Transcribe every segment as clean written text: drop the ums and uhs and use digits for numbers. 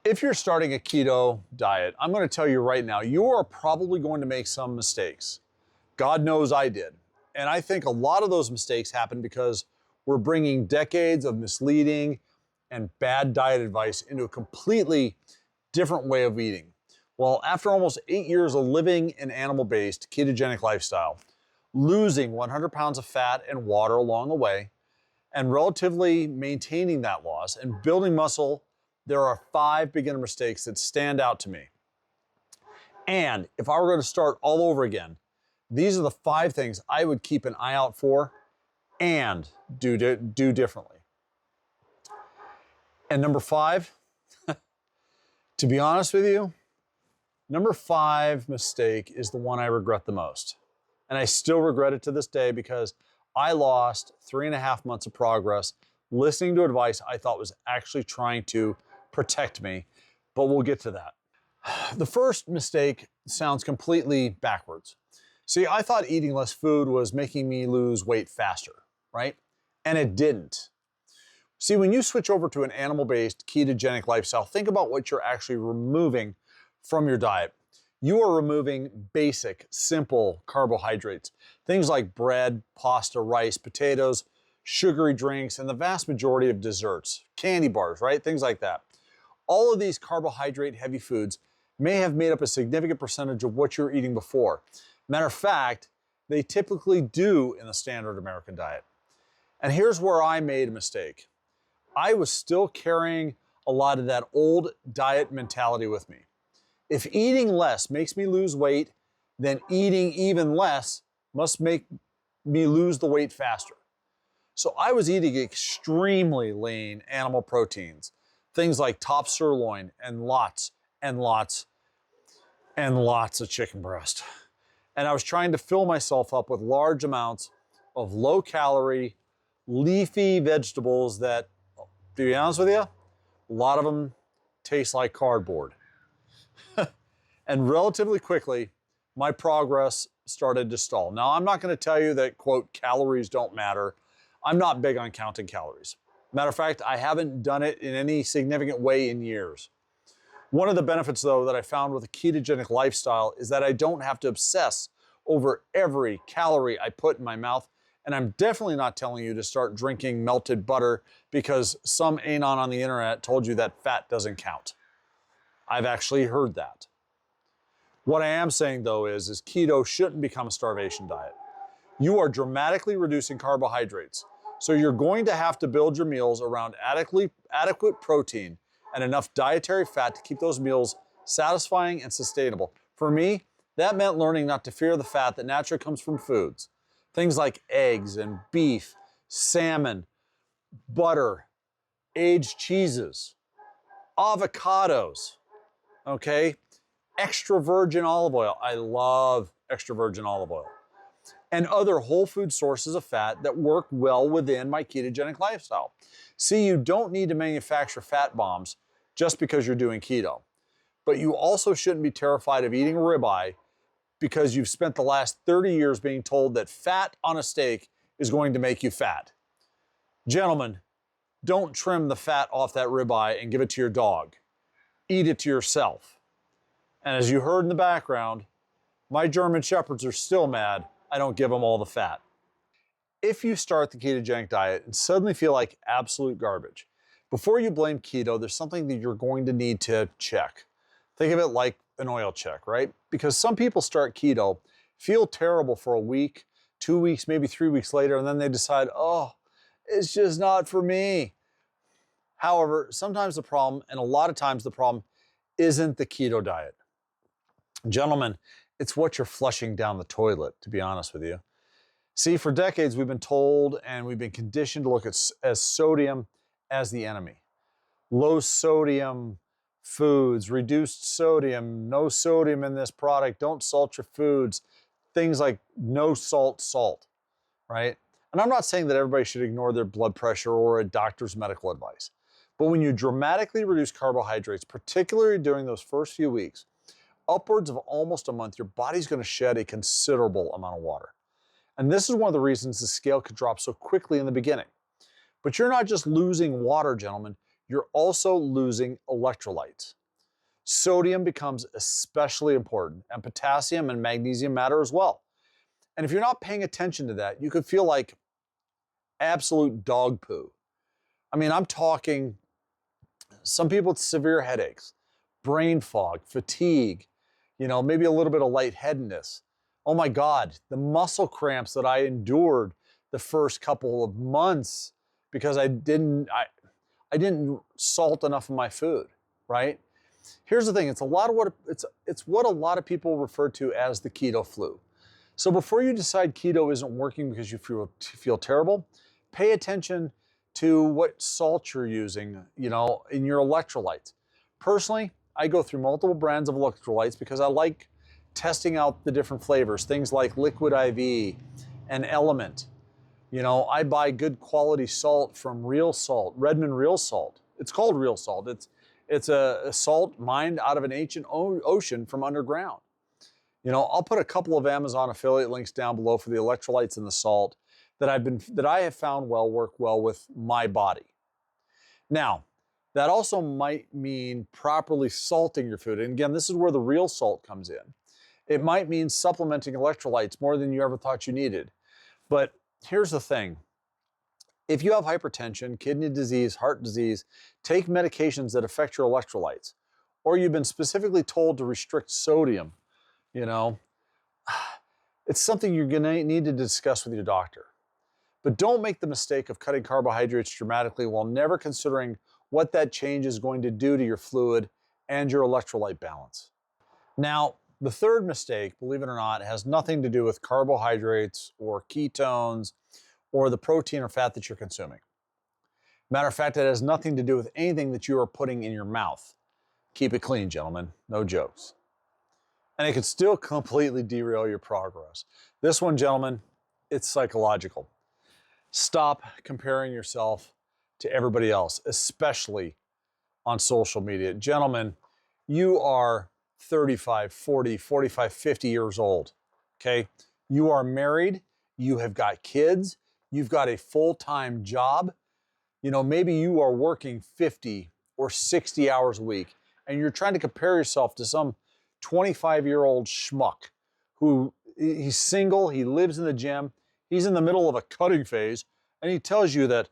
If you're starting a keto diet, I'm going to tell you right now, you are probably going to make some mistakes. God knows I did. And I think a lot of those mistakes happen because we're bringing decades of misleading and bad diet advice into a completely different way of eating. Well, after almost 8 years of living an animal-based ketogenic lifestyle, losing 100 pounds of fat and water along the way, and relatively maintaining that loss and building muscle, there are 5 beginner mistakes that stand out to me. And if I were going to start all over again, these are the 5 things I would keep an eye out for and do differently. And number 5, to be honest with you, number 5 mistake is the one I regret the most. And I still regret it to this day because I lost 3.5 months of progress listening to advice I thought was actually trying to protect me, but we'll get to that. The first mistake sounds completely backwards. See, I thought eating less food was making me lose weight faster, right? And it didn't. See, when you switch over to an animal-based ketogenic lifestyle, think about what you're actually removing from your diet. You are removing basic, simple carbohydrates, things like bread, pasta, rice, potatoes, sugary drinks, and the vast majority of desserts, candy bars, right? Things like that. All of these carbohydrate-heavy foods may have made up a significant percentage of what you were eating before. Matter of fact, they typically do in the standard American diet. And here's where I made a mistake. I was still carrying a lot of that old diet mentality with me. If eating less makes me lose weight, then eating even less must make me lose the weight faster. So I was eating extremely lean animal proteins, things like top sirloin and lots and lots and lots of chicken breast. And I was trying to fill myself up with large amounts of low-calorie, leafy vegetables that, to be honest with you, a lot of them taste like cardboard. And relatively quickly, my progress started to stall. Now, I'm not going to tell you that, quote, calories don't matter. I'm not big on counting calories. Matter of fact, I haven't done it in any significant way in years. One of the benefits, though, that I found with a ketogenic lifestyle is that I don't have to obsess over every calorie I put in my mouth. And I'm definitely not telling you to start drinking melted butter because some anon on the internet told you that fat doesn't count. I've actually heard that. What I am saying, though, is keto shouldn't become a starvation diet. You are dramatically reducing carbohydrates. So you're going to have to build your meals around adequate protein and enough dietary fat to keep those meals satisfying and sustainable. For me, that meant learning not to fear the fat that naturally comes from foods. Things like eggs and beef, salmon, butter, aged cheeses, avocados, okay? Extra virgin olive oil. I love extra virgin olive oil. And other whole food sources of fat that work well within my ketogenic lifestyle. See, you don't need to manufacture fat bombs just because you're doing keto. But you also shouldn't be terrified of eating a ribeye because you've spent the last 30 years being told that fat on a steak is going to make you fat. Gentlemen, don't trim the fat off that ribeye and give it to your dog. Eat it to yourself. And as you heard in the background, my German Shepherds are still mad I don't give them all the fat. If you start the ketogenic diet and suddenly feel like absolute garbage, before you blame keto, there's something that you're going to need to check. Think of it like an oil check, right? Because some people start keto, feel terrible for a week, 2 weeks, maybe 3 weeks later, and then they decide, oh, it's just not for me. However, sometimes the problem, and a lot of times the problem, isn't the keto diet. Gentlemen, it's what you're flushing down the toilet, to be honest with you. See, for decades, we've been told and we've been conditioned to look at sodium as the enemy. Low sodium foods, reduced sodium, no sodium in this product, don't salt your foods, things like no salt, right? And I'm not saying that everybody should ignore their blood pressure or a doctor's medical advice. But when you dramatically reduce carbohydrates, particularly during those first few weeks, upwards of almost a month, your body's going to shed a considerable amount of water. And this is one of the reasons the scale could drop so quickly in the beginning. But you're not just losing water, gentlemen. you're also losing electrolytes. Sodium becomes especially important, and potassium and magnesium matter as well. And if you're not paying attention to that, you could feel like absolute dog poo. I mean, I'm talking some people with severe headaches, brain fog, fatigue, maybe a little bit of lightheadedness. Oh my God, the muscle cramps that I endured the first couple of months because I didn't salt enough of my food, right? Here's the thing, it's what a lot of people refer to as the keto flu. So before you decide keto isn't working because you feel terrible, pay attention to what salt you're using, in your electrolytes. Personally, I go through multiple brands of electrolytes because I like testing out the different flavors, things like Liquid IV and Element. I buy good quality salt from Real Salt, Redmond Real Salt. It's called Real Salt. It's a salt mined out of an ancient ocean from underground. I'll put a couple of Amazon affiliate links down below for the electrolytes and the salt that I have found work well with my body. Now, that also might mean properly salting your food. And again, this is where the real salt comes in. It might mean supplementing electrolytes more than you ever thought you needed. But here's the thing. If you have hypertension, kidney disease, heart disease, take medications that affect your electrolytes, or you've been specifically told to restrict sodium, it's something you're going to need to discuss with your doctor. But don't make the mistake of cutting carbohydrates dramatically while never considering what that change is going to do to your fluid and your electrolyte balance. Now, the third mistake, believe it or not, has nothing to do with carbohydrates or ketones or the protein or fat that you're consuming. Matter of fact, it has nothing to do with anything that you are putting in your mouth. Keep it clean, gentlemen. No jokes. And it can still completely derail your progress. This one, gentlemen, it's psychological. Stop comparing yourself to everybody else, especially on social media. Gentlemen, you are 35, 40, 45, 50 years old, okay? You are married, you have got kids, you've got a full-time job. Maybe you are working 50 or 60 hours a week, and you're trying to compare yourself to some 25-year-old schmuck who he's single, he lives in the gym, he's in the middle of a cutting phase, and he tells you that,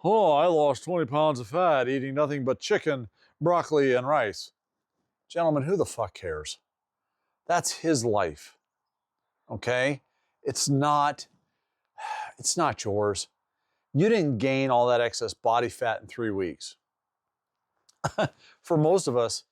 oh, I lost 20 pounds of fat eating nothing but chicken, broccoli, and rice. Gentlemen, who the fuck cares? That's his life, okay? It's not yours. You didn't gain all that excess body fat in 3 weeks. For most of us,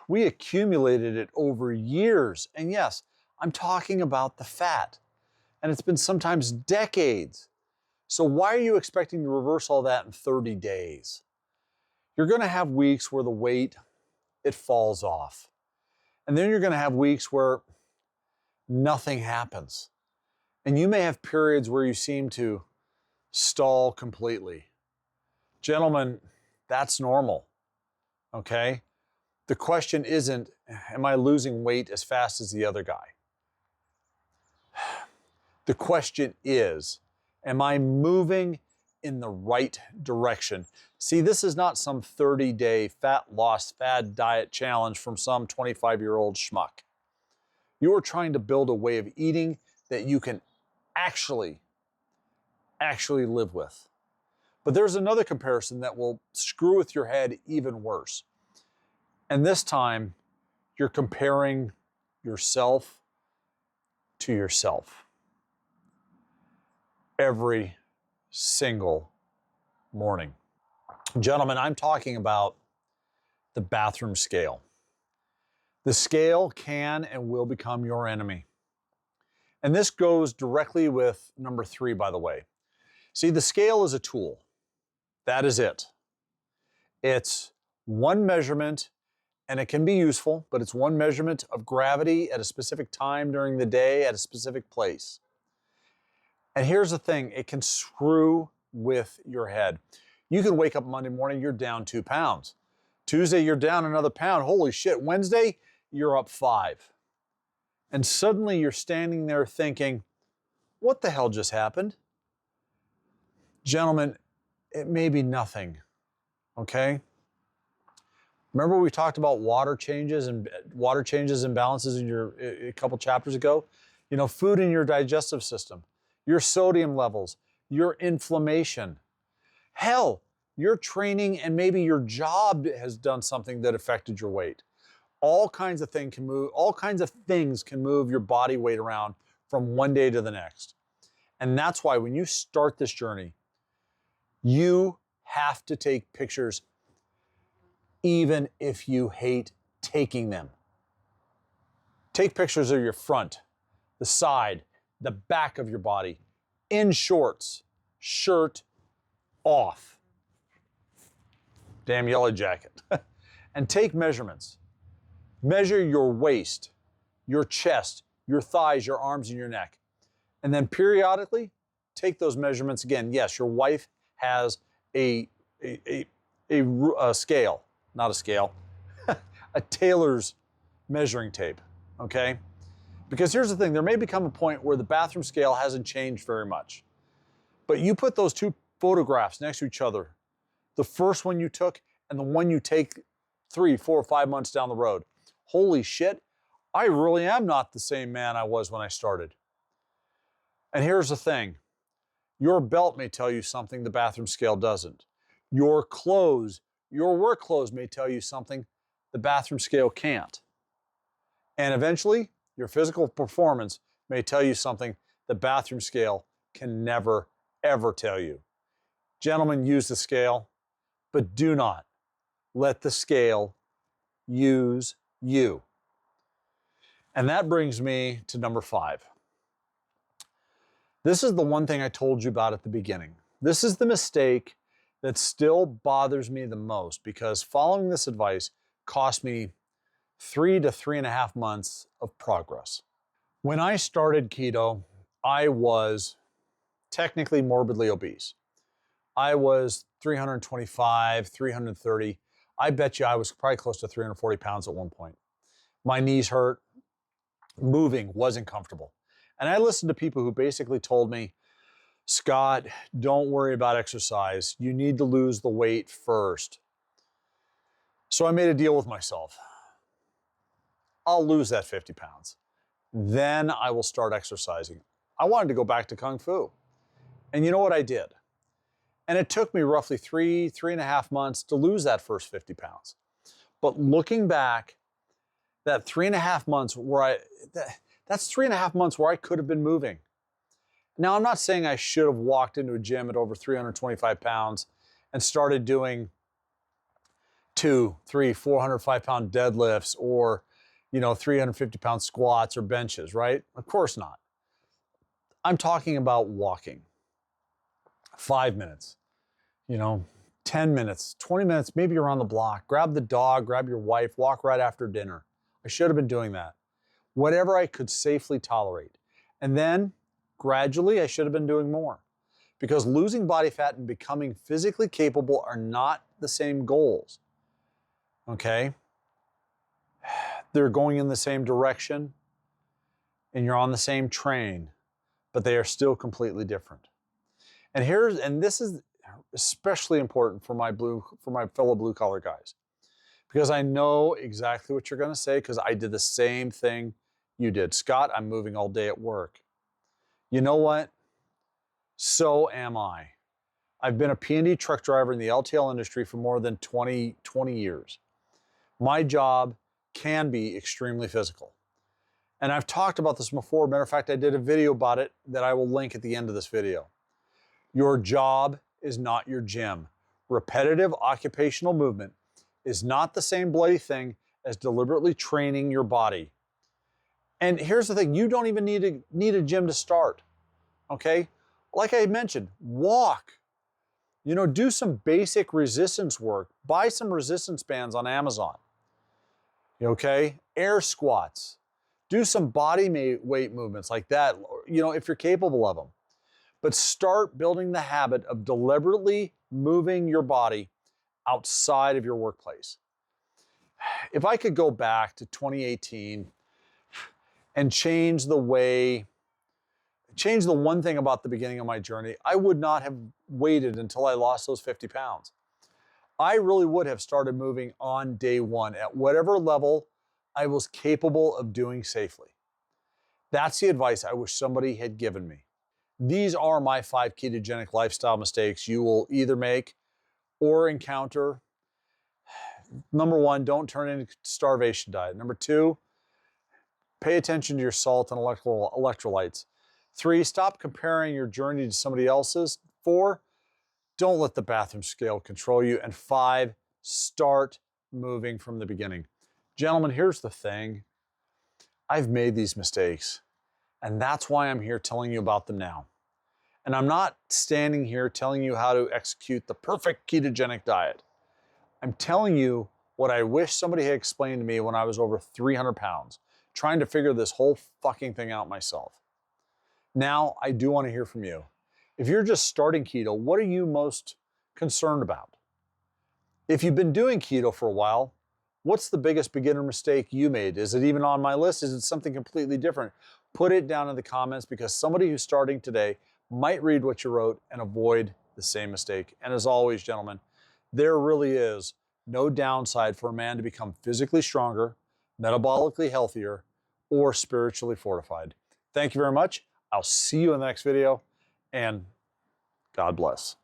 we accumulated it over years. And yes, I'm talking about the fat. And it's been sometimes decades. So why are you expecting to reverse all that in 30 days? You're going to have weeks where the weight, it falls off. And then you're going to have weeks where nothing happens. And you may have periods where you seem to stall completely. Gentlemen, that's normal, okay? The question isn't, am I losing weight as fast as the other guy? The question is, am I moving in the right direction? See, this is not some 30-day fat loss fad diet challenge from some 25-year-old schmuck. You are trying to build a way of eating that you can actually live with. But there's another comparison that will screw with your head even worse. And this time, you're comparing yourself to yourself every single morning. Gentlemen, I'm talking about the bathroom scale. The scale can and will become your enemy. And this goes directly with number 3, by the way. See, the scale is a tool. That is it. It's one measurement, and it can be useful, but it's one measurement of gravity at a specific time during the day at a specific place. And here's the thing, it can screw with your head. You can wake up Monday morning, you're down 2 pounds. Tuesday, you're down another pound. Holy shit, Wednesday, you're up 5. And suddenly you're standing there thinking, what the hell just happened? Gentlemen, it may be nothing, okay? Remember we talked about water changes and balances in a couple chapters ago? You know, food in your digestive system, your sodium levels, your inflammation. Hell, your training and maybe your job has done something that affected your weight. All kinds of things can move your body weight around from one day to the next. And that's why when you start this journey, you have to take pictures even if you hate taking them. Take pictures of your front, the side, the back of your body, in shorts, shirt off. Damn yellow jacket. And take measurements. Measure your waist, your chest, your thighs, your arms, and your neck. And then periodically take those measurements again. Yes, your wife has a scale, not a scale, a tailor's measuring tape, okay? Because here's the thing, there may become a point where the bathroom scale hasn't changed very much. But you put those two photographs next to each other, the first one you took and the one you take 3, 4, 5 months down the road. Holy shit, I really am not the same man I was when I started. And here's the thing, your belt may tell you something the bathroom scale doesn't. Your clothes, your work clothes may tell you something the bathroom scale can't. And eventually, your physical performance may tell you something the bathroom scale can never, ever tell you. Gentlemen, use the scale, but do not let the scale use you. And that brings me to number 5. This is the one thing I told you about at the beginning. This is the mistake that still bothers me the most because following this advice cost me 3 to 3.5 months of progress. When I started keto, I was technically morbidly obese. I was 325, 330. I bet you I was probably close to 340 pounds at one point. My knees hurt. Moving wasn't comfortable. And I listened to people who basically told me, Scott, don't worry about exercise. You need to lose the weight first. So I made a deal with myself. I'll lose that 50 pounds. Then I will start exercising. I wanted to go back to Kung Fu. And you know what I did? And it took me roughly 3.5 months to lose that first 50 pounds. But looking back, that 3.5 months that's 3.5 months where I could have been moving. Now, I'm not saying I should have walked into a gym at over 325 pounds and started doing 200, 300, 405 pound deadlifts or, 350 pound squats or benches, right? Of course not. I'm talking about walking 5 minutes, 10 minutes, 20 minutes, maybe around the block. Grab the dog, grab your wife, walk right after dinner. I should have been doing that. Whatever I could safely tolerate. And then gradually I should have been doing more because losing body fat and becoming physically capable are not the same goals. Okay? They're going in the same direction and you're on the same train, but they are still completely different. And this is especially important for my fellow blue collar guys because I know exactly what you're going to say because I did the same thing you did. Scott, I'm moving all day at work. You know what? So am I. I've been a P&D truck driver in the LTL industry for more than 20 years. My job can be extremely physical. And I've talked about this before. Matter of fact, I did a video about it that I will link at the end of this video. Your job is not your gym. Repetitive occupational movement is not the same bloody thing as deliberately training your body. And here's the thing, you don't even need a gym to start, okay? Like I mentioned, walk. Do some basic resistance work. Buy some resistance bands on Amazon, okay? Air squats. Do some body weight movements like that, if you're capable of them. But start building the habit of deliberately moving your body outside of your workplace. If I could go back to 2018 and change the one thing about the beginning of my journey, I would not have waited until I lost those 50 pounds. I really would have started moving on day one at whatever level I was capable of doing safely. That's the advice I wish somebody had given me. These are my 5 ketogenic lifestyle mistakes you will either make or encounter. Number 1, don't turn into starvation diet. Number 2, pay attention to your salt and electrolytes. 3, stop comparing your journey to somebody else's. 4, don't let the bathroom scale control you. And 5, start moving from the beginning. Gentlemen, here's the thing. I've made these mistakes, and that's why I'm here telling you about them now. And I'm not standing here telling you how to execute the perfect ketogenic diet. I'm telling you what I wish somebody had explained to me when I was over 300 pounds, trying to figure this whole fucking thing out myself. Now, I do want to hear from you. If you're just starting keto, what are you most concerned about? If you've been doing keto for a while, what's the biggest beginner mistake you made? Is it even on my list? Is it something completely different? Put it down in the comments, because somebody who's starting today might read what you wrote and avoid the same mistake. And as always, gentlemen, there really is no downside for a man to become physically stronger, metabolically healthier, or spiritually fortified. Thank you very much. I'll see you in the next video, and God bless.